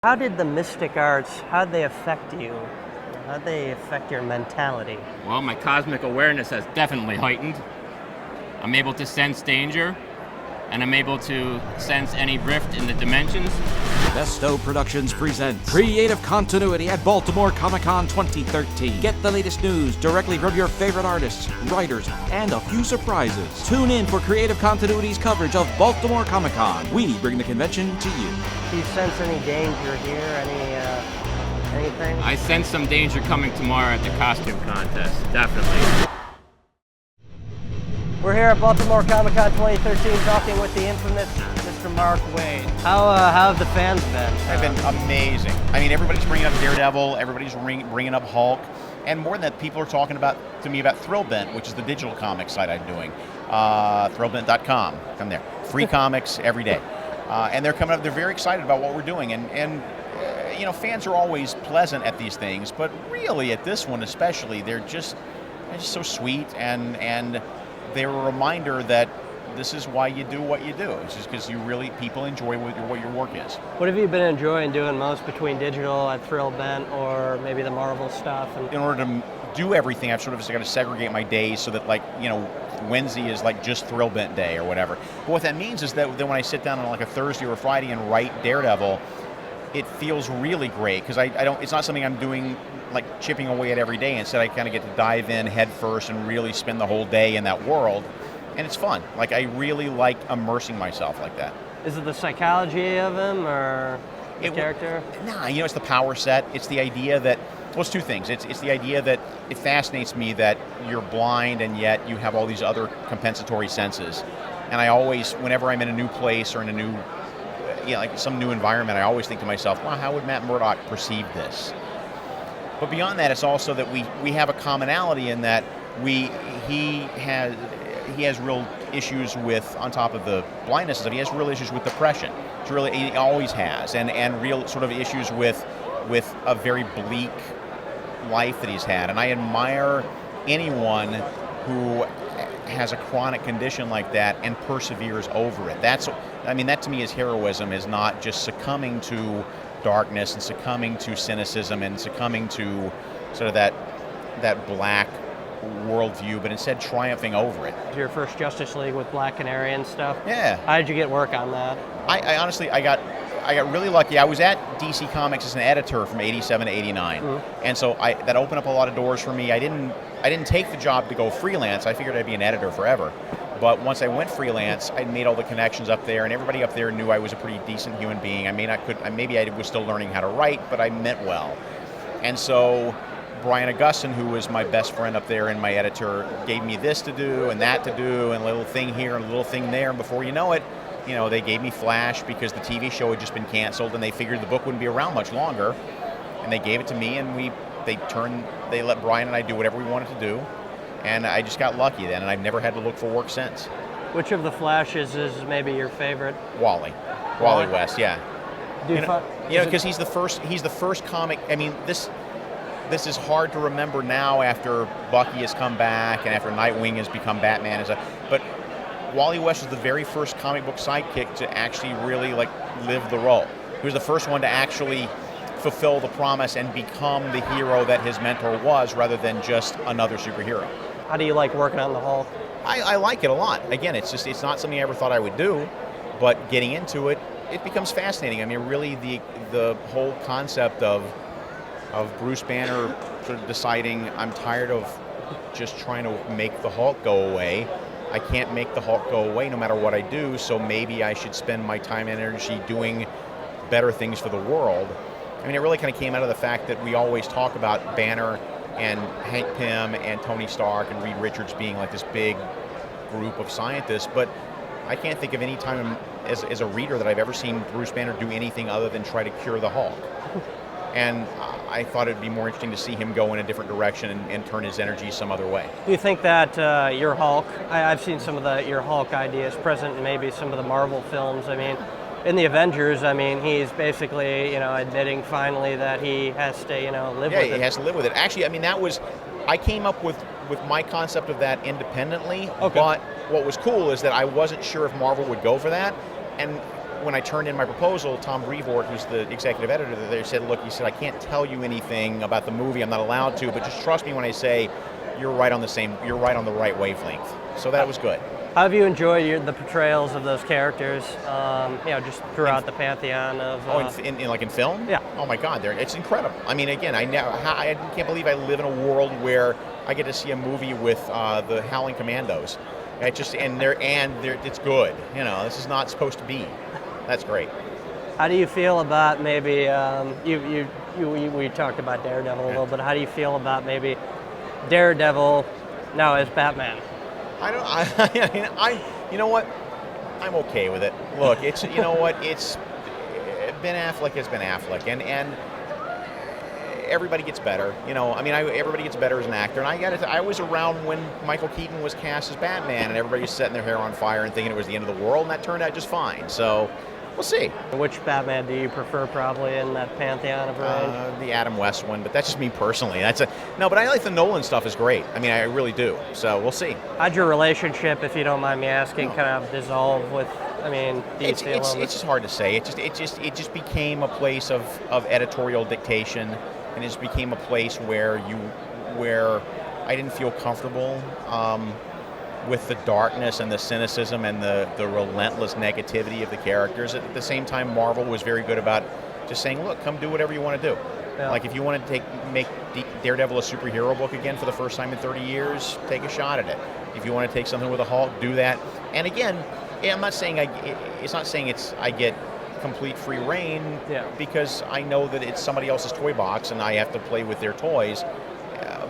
How did the mystic arts, how'd they affect you? How'd they affect your mentality? Well, my cosmic awareness has definitely heightened. I'm able to sense danger, and I'm able to sense any rift in the dimensions. Bestow Productions presents Creative Continuity at Baltimore Comic-Con 2013. Get the latest news directly from your favorite artists, writers, and a few surprises. Tune in for Creative Continuity's coverage of Baltimore Comic-Con. We bring the convention to you. Do you sense any danger here? Anything? I sense some danger coming tomorrow at the costume contest, definitely. We're here at Baltimore Comic-Con 2013 talking with the infamous Mr. Mark Waid. How have the fans been? They've been amazing. I mean, everybody's bringing up Daredevil, everybody's bringing up Hulk, and more than that, people are talking to me about Thrillbent, which is the digital comic site I'm doing. Thrillbent.com. Come there. Free comics every day. And they're coming up, they're very excited about what we're doing. And you know, fans are always pleasant at these things, but really at this one especially, they're just so sweet, and they're a reminder that this is why you do what you do. It's just because people enjoy what your work is. What have you been enjoying doing most between digital at Thrillbent or maybe the Marvel stuff? In order to do everything, I've sort of got to segregate my days so that, like, you know, Wednesday is like just Thrillbent day or whatever. But what that means is that then when I sit down on like a Thursday or a Friday and write Daredevil, it feels really great because I don't. It's not something I'm doing like chipping away at every day. Instead, I kind of get to dive in head first and really spend the whole day in that world, and it's fun. Like, I really like immersing myself like that. Is it the psychology of him or the character? Nah, you know, it's the power set. It's the idea that, well, it's two things. It's the idea that it fascinates me that you're blind and yet you have all these other compensatory senses. And I always, whenever I'm in a new place or in a new, like some new environment, I always think to myself, wow, how would Matt Murdock perceive this? But beyond that, it's also that we have a commonality in that he has real issues with, on top of the blindness, he has real issues with depression. He always has, and real sort of issues with a very bleak life that he's had. And I admire anyone who has a chronic condition like that and perseveres over it. That to me is heroism, is not just succumbing to darkness and succumbing to cynicism and succumbing to sort of that black worldview, but instead triumphing over it. Your first Justice League with Black Canary and stuff. Yeah. How did you get work on that? I honestly, I got really lucky. I was at DC Comics as an editor from '87 to '89, and so that opened up a lot of doors for me. I didn't take the job to go freelance. I figured I'd be an editor forever. But once I went freelance, I made all the connections up there, and everybody up there knew I was a pretty decent human being. Maybe I was still learning how to write, but I meant well. And so Brian Augustin, who was my best friend up there and my editor, gave me this to do and that to do and a little thing here and a little thing there. And before you know it, you know, they gave me Flash because the TV show had just been canceled and they figured the book wouldn't be around much longer. And they gave it to me, and they let Brian and I do whatever we wanted to do. And I just got lucky then, and I've never had to look for work since. Which of the Flashes is maybe your favorite? Wally West, yeah. Because he's the first comic. I mean, this is hard to remember now after Bucky has come back and after Nightwing has become Batman and stuff. But Wally West was the very first comic book sidekick to actually really live the role. He was the first one to actually fulfill the promise and become the hero that his mentor was, rather than just another superhero. How do you like working on the Hulk? I like it a lot. Again, it's not something I ever thought I would do, but getting into it becomes fascinating. I mean, really the whole concept of Bruce Banner sort of deciding, I'm tired of just trying to make the Hulk go away. I can't make the Hulk go away no matter what I do, so maybe I should spend my time and energy doing better things for the world. I mean, it really kind of came out of the fact that we always talk about Banner and Hank Pym and Tony Stark and Reed Richards being like this big group of scientists, but I can't think of any time as a reader that I've ever seen Bruce Banner do anything other than try to cure the Hulk. And I thought it'd be more interesting to see him go in a different direction and turn his energy some other way. Do you think that your Hulk, I've seen some of your Hulk ideas present in maybe some of the Marvel films. I mean, in the Avengers, I mean, he's basically, admitting finally that he has to, live with it. Yeah, he has to live with it. Actually, I mean, I came up with my concept of that independently, okay. But what was cool is that I wasn't sure if Marvel would go for that, and when I turned in my proposal, Tom Brevoort, who's the executive editor there, said, look, he said, I can't tell you anything about the movie, I'm not allowed to, but just trust me when I say you're right on the right wavelength. So that was good. How have you enjoyed the portrayals of those characters, just throughout the pantheon of... in film? Yeah. Oh my God, it's incredible. I mean, again, I can't believe I live in a world where I get to see a movie with the Howling Commandos. It's good. This is not supposed to be. That's great. How do you feel about maybe we talked about Daredevil a little bit. How do you feel about maybe Daredevil now as Batman? You know what? I'm okay with it. Look, it's Ben Affleck is Ben Affleck, and everybody gets better. Everybody gets better as an actor. And I was around when Michael Keaton was cast as Batman, and everybody was setting their hair on fire and thinking it was the end of the world, and that turned out just fine. So we'll see. Which Batman do you prefer, probably, in that pantheon of range? The Adam West one, but that's just me personally. But I like the Nolan stuff is great. I really do. So we'll see. How'd your relationship, if you don't mind me asking, kind of dissolve with? DC it's just hard to say. It just became a place of editorial dictation, and it just became a place where I didn't feel comfortable with the darkness and the cynicism and the relentless negativity of the characters. At the same time, Marvel was very good about just saying, look, come do whatever you want to do. Yeah. Like if you want to make Daredevil a superhero book again for the first time in 30 years, take a shot at it. If you want to take something with a Hulk, do that. And again, I'm not saying I get complete free reign, because I know that it's somebody else's toy box and I have to play with their toys.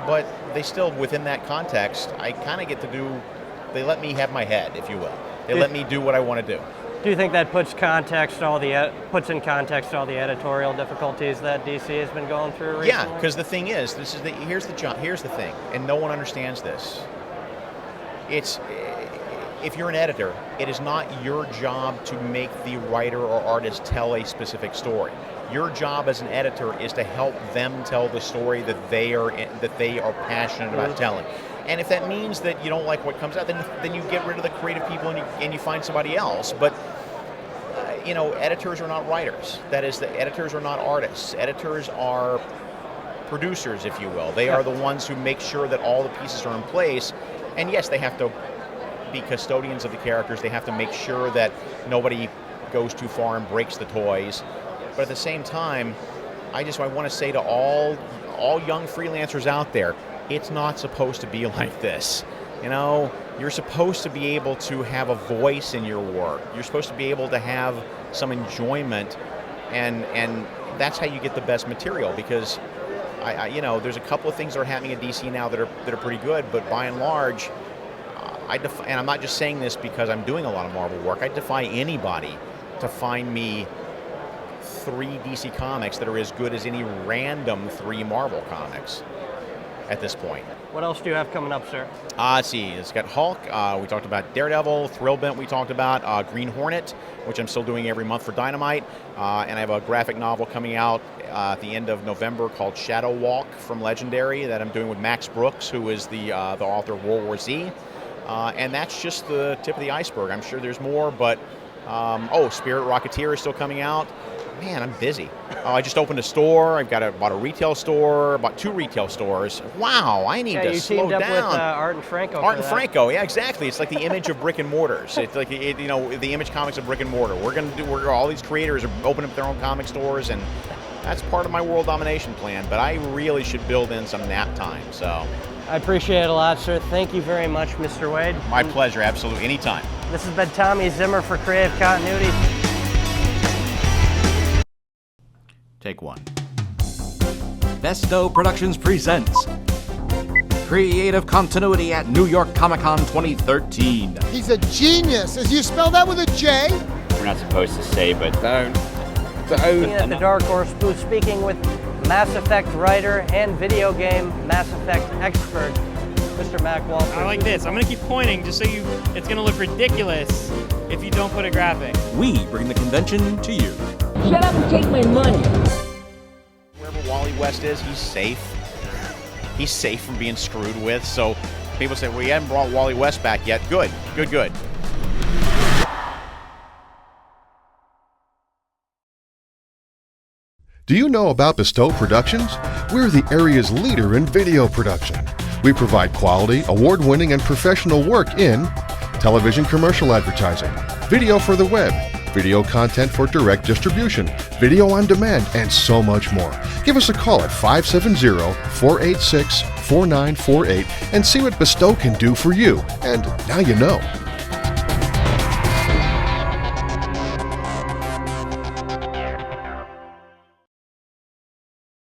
But they still, within that context, I kind of get to do. They let me have my head, if you will. They let me do what I want to do. Do you think that puts in context all the editorial difficulties that DC has been going through recently? Yeah, because the thing is, here's the thing, and no one understands this. If you're an editor, it is not your job to make the writer or artist tell a specific story. Your job as an editor is to help them tell the story that they are passionate about telling. And if that means that you don't like what comes out, then you get rid of the creative people and you find somebody else. But editors are not writers. That is, the editors are not artists. Editors are producers, if you will. They are the ones who make sure that all the pieces are in place. And yes, they have to be custodians of the characters. They have to make sure that nobody goes too far and breaks the toys. But at the same time, I want to say to all young freelancers out there, it's not supposed to be like this. You're supposed to be able to have a voice in your work. You're supposed to be able to have some enjoyment, and that's how you get the best material. Because there's a couple of things that are happening at DC now that are pretty good, but by and large, and I'm not just saying this because I'm doing a lot of Marvel work. I defy anybody to find me 3 DC comics that are as good as any random 3 Marvel comics at this point. What else do you have coming up, sir? Let's see. It's got Hulk. We talked about Daredevil. Thrillbent we talked about. Green Hornet, which I'm still doing every month for Dynamite. And I have a graphic novel coming out at the end of November called Shadow Walk from Legendary that I'm doing with Max Brooks, who is the author of World War Z. And that's just the tip of the iceberg. I'm sure there's more, but Spirit Rocketeer is still coming out. Man, I'm busy. I just opened a store. I've bought a retail store, bought 2 retail stores. Wow, I need to slow down. You teamed up with Art and Franco. Art and Franco, yeah, exactly. It's like the image of brick and mortars. It's like the Image Comics of brick and mortar. All these creators are opening up their own comic stores, and that's part of my world domination plan. But I really should build in some nap time. So I appreciate it a lot, sir. Thank you very much, Mr. Waid. My pleasure, absolutely, anytime. This has been Tommy Zimmer for Creative Continuity. Take 1. Bestow Productions presents Creative Continuity at New York Comic-Con 2013. He's a genius. As you spell that with a J? We're not supposed to say, but don't. At the Dark Horse booth, speaking with Mass Effect writer and video game Mass Effect expert, Mr. Mac Walters. I like this. I'm going to keep pointing just so it's going to look ridiculous if you don't put a graphic. We bring the convention to you. Shut up and take my money. Wherever Wally West is, he's safe. He's safe from being screwed with. So people say, well, you haven't brought Wally West back yet. Good. Do you know about Bestow Productions? We're the area's leader in video production. We provide quality, award-winning, and professional work in television commercial advertising, video for the web, video content for direct distribution, video on demand, and so much more. Give us a call at 570-486-4948 and see what Bestow can do for you. And now you know.